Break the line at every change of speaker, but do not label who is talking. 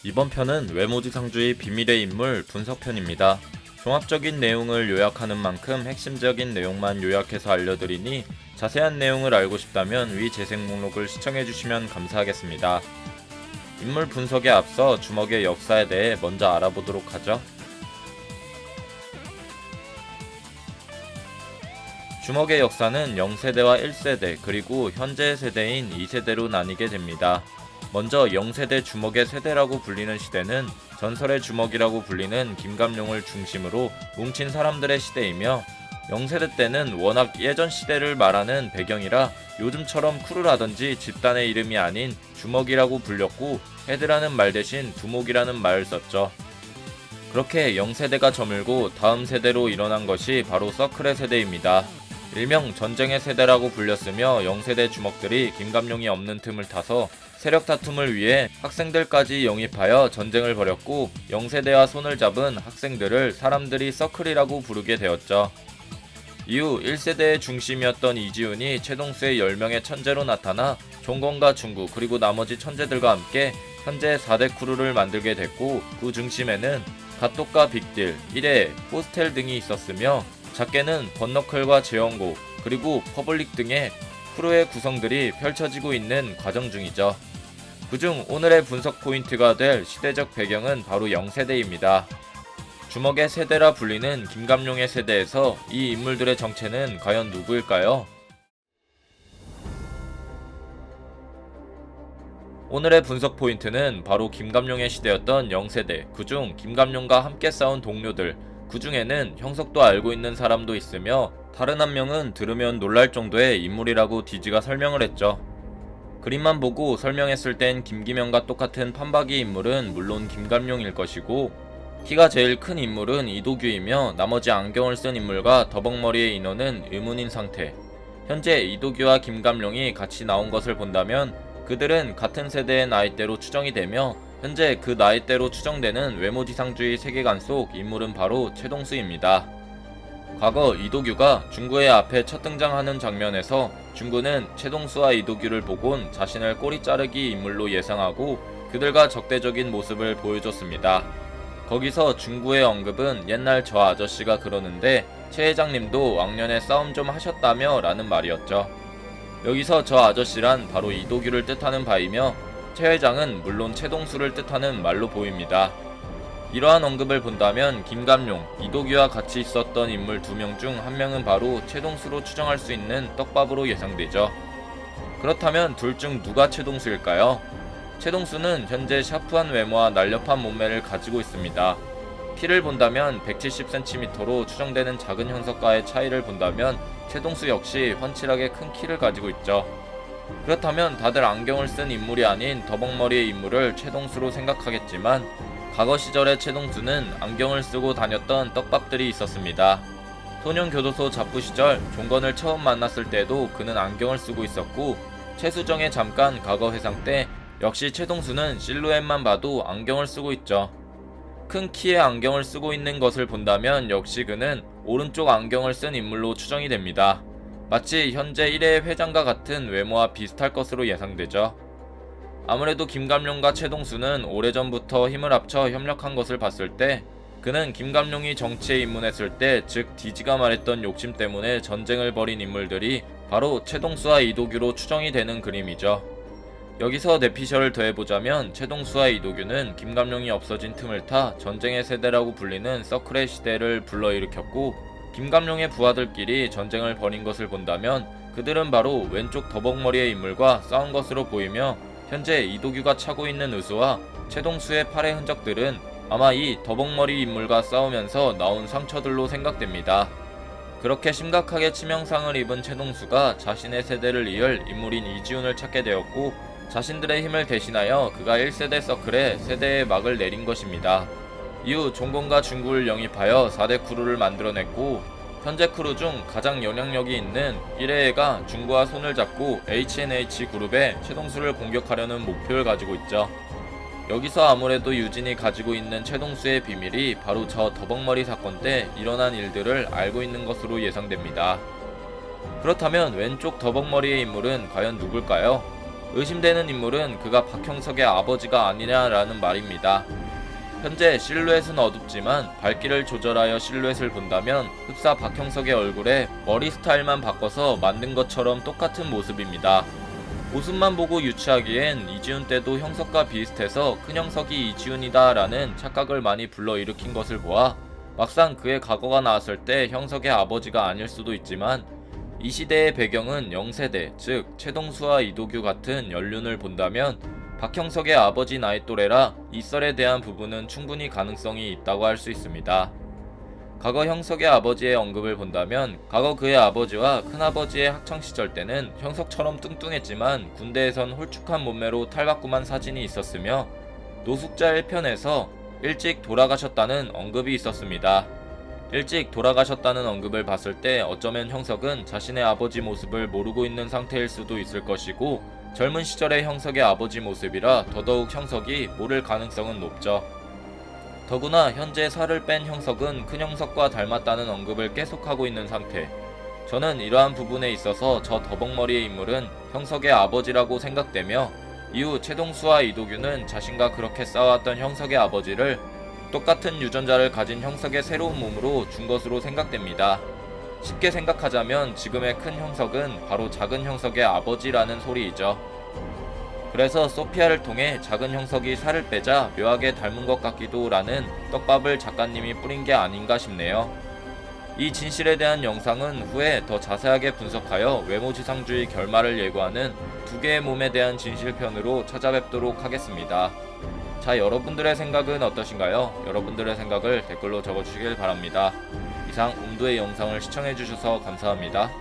이번 편은 외모지상주의 비밀의 인물 분석편입니다. 종합적인 내용을 요약하는 만큼 핵심적인 내용만 요약해서 알려드리니 자세한 내용을 알고 싶다면 위 재생 목록을 시청해주시면 감사하겠습니다. 인물 분석에 앞서 주먹의 역사에 대해 먼저 알아보도록 하죠. 주먹의 역사는 0세대와 1세대 그리고 현재의 세대인 2세대로 나뉘게 됩니다. 먼저 0세대 주먹의 세대라고 불리는 시대는 전설의 주먹이라고 불리는 김감룡을 중심으로 뭉친 사람들의 시대이며 0세대 때는 워낙 예전 시대를 말하는 배경이라 요즘처럼 쿠르라든지 집단의 이름이 아닌 주먹이라고 불렸고 헤드라는 말 대신 두목이라는 말을 썼죠. 그렇게 0세대가 저물고 다음 세대로 일어난 것이 바로 서클의 세대입니다. 일명 전쟁의 세대라고 불렸으며 0세대 주먹들이 김감룡이 없는 틈을 타서 세력 다툼을 위해 학생들까지 영입하여 전쟁을 벌였고 0세대와 손을 잡은 학생들을 사람들이 서클이라고 부르게 되었죠. 이후 1세대의 중심이었던 이지훈이 최동수의 10명의 천재로 나타나 종건과 중구 그리고 나머지 천재들과 함께 현재 4대 크루를 만들게 됐고 그 중심에는 갓독과 빅딜, 1회, 호스텔 등이 있었으며 작게는 번너클과 재원고 그리고 퍼블릭 등의 크루의 구성들이 펼쳐지고 있는 과정 중이죠. 그중 오늘의 분석 포인트가 될 시대적 배경은 바로 0세대입니다. 주먹의 세대라 불리는 김감룡의 세대에서 이 인물들의 정체는 과연 누구일까요? 오늘의 분석 포인트는 바로 김감룡의 시대였던 0세대, 그중 김감룡과 함께 싸운 동료들, 그 중에는 형석도 알고 있는 사람도 있으며 다른 한 명은 들으면 놀랄 정도의 인물이라고 디지가 설명을 했죠. 그림만 보고 설명했을 땐 김기명과 똑같은 판박이 인물은 물론 김감룡일 것이고 키가 제일 큰 인물은 이도규이며 나머지 안경을 쓴 인물과 더벅머리의 인원은 의문인 상태. 현재 이도규와 김감룡이 같이 나온 것을 본다면 그들은 같은 세대의 나이대로 추정이 되며 현재 그 나이대로 추정되는 외모지상주의 세계관 속 인물은 바로 최동수입니다. 과거 이도규가 중구의 앞에 첫 등장하는 장면에서 중구는 최동수와 이도규를 보곤 자신을 꼬리 자르기 인물로 예상하고 그들과 적대적인 모습을 보여줬습니다. 거기서 중구의 언급은 옛날 저 아저씨가 그러는데 최 회장님도 왕년에 싸움 좀 하셨다며 라는 말이었죠. 여기서 저 아저씨란 바로 이도규를 뜻하는 바이며 최 회장은 물론 최동수를 뜻하는 말로 보입니다. 이러한 언급을 본다면 김감룡, 이도규와 같이 있었던 인물 2명 중 1명은 바로 최동수로 추정할 수 있는 떡밥으로 예상되죠. 그렇다면 둘 중 누가 최동수일까요? 최동수는 현재 샤프한 외모와 날렵한 몸매를 가지고 있습니다. 키를 본다면 170cm로 추정되는 작은 형석과의 차이를 본다면 최동수 역시 훤칠하게 큰 키를 가지고 있죠. 그렇다면 다들 안경을 쓴 인물이 아닌 더벅머리의 인물을 최동수로 생각하겠지만 과거 시절의 최동수는 안경을 쓰고 다녔던 떡밥들이 있었습니다. 소년교도소 잡부 시절 종건을 처음 만났을 때도 그는 안경을 쓰고 있었고 최수정의 잠깐 과거 회상 때 역시 최동수는 실루엣만 봐도 안경을 쓰고 있죠. 큰 키에 안경을 쓰고 있는 것을 본다면 역시 그는 오른쪽 안경을 쓴 인물로 추정이 됩니다. 마치 현재 1회 회장과 같은 외모와 비슷할 것으로 예상되죠. 아무래도 김감룡과 최동수는 오래전부터 힘을 합쳐 협력한 것을 봤을 때 그는 김감룡이 정치에 입문했을 때 즉 디지가 말했던 욕심 때문에 전쟁을 벌인 인물들이 바로 최동수와 이도규로 추정이 되는 그림이죠. 여기서 내피셜을 더해보자면 최동수와 이도규는 김감룡이 없어진 틈을 타 전쟁의 세대라고 불리는 서클의 시대를 불러일으켰고 김감룡의 부하들끼리 전쟁을 벌인 것을 본다면 그들은 바로 왼쪽 더벅머리의 인물과 싸운 것으로 보이며 현재 이도규가 차고 있는 의수와 최동수의 팔의 흔적들은 아마 이 더벅머리 인물과 싸우면서 나온 상처들로 생각됩니다. 그렇게 심각하게 치명상을 입은 최동수가 자신의 세대를 이을 인물인 이지훈을 찾게 되었고 자신들의 힘을 대신하여 그가 1세대 서클에 세대의 막을 내린 것입니다. 이후 종건과 중구를 영입하여 4대 크루를 만들어냈고 현재 크루 중 가장 영향력이 있는 1회가 중구와 손을 잡고 HNH 그룹의 최동수를 공격하려는 목표를 가지고 있죠. 여기서 아무래도 유진이 가지고 있는 최동수의 비밀이 바로 저 더벅머리 사건 때 일어난 일들을 알고 있는 것으로 예상됩니다. 그렇다면 왼쪽 더벅머리의 인물은 과연 누굴까요? 의심되는 인물은 그가 박형석의 아버지가 아니냐라는 말입니다. 현재 실루엣은 어둡지만 밝기를 조절하여 실루엣을 본다면 흡사 박형석의 얼굴에 머리 스타일만 바꿔서 만든 것처럼 똑같은 모습입니다. 모습만 보고 유추하기엔 이지훈 때도 형석과 비슷해서 큰 형석이 이지훈이다 라는 착각을 많이 불러일으킨 것을 보아 막상 그의 과거가 나왔을 때 형석의 아버지가 아닐 수도 있지만 이 시대의 배경은 영세대, 즉 최동수와 이도규 같은 연륜을 본다면 박형석의 아버지 나이 또래라 이 썰에 대한 부분은 충분히 가능성이 있다고 할 수 있습니다. 과거 형석의 아버지의 언급을 본다면 과거 그의 아버지와 큰아버지의 학창시절 때는 형석처럼 뚱뚱했지만 군대에선 홀쭉한 몸매로 탈바꿈한 사진이 있었으며 노숙자 1편에서 일찍 돌아가셨다는 언급이 있었습니다. 일찍 돌아가셨다는 언급을 봤을 때 어쩌면 형석은 자신의 아버지 모습을 모르고 있는 상태일 수도 있을 것이고 젊은 시절의 형석의 아버지 모습이라 더더욱 형석이 모를 가능성은 높죠. 더구나 현재 살을 뺀 형석은 큰 형석과 닮았다는 언급을 계속하고 있는 상태. 저는 이러한 부분에 있어서 저 더벅머리의 인물은 형석의 아버지라고 생각되며 이후 최동수와 이도규는 자신과 그렇게 싸워왔던 형석의 아버지를 똑같은 유전자를 가진 형석의 새로운 몸으로 준 것으로 생각됩니다. 쉽게 생각하자면 지금의 큰 형석은 바로 작은 형석의 아버지라는 소리이죠. 그래서 소피아를 통해 작은 형석이 살을 빼자 묘하게 닮은 것 같기도 라는 떡밥을 작가님이 뿌린 게 아닌가 싶네요. 이 진실에 대한 영상은 후에 더 자세하게 분석하여 외모지상주의 결말을 예고하는 두 개의 몸에 대한 진실편으로 찾아뵙도록 하겠습니다. 자, 여러분들의 생각은 어떠신가요? 여러분들의 생각을 댓글로 적어주시길 바랍니다. 이상 옴도의 영상을 시청해주셔서 감사합니다.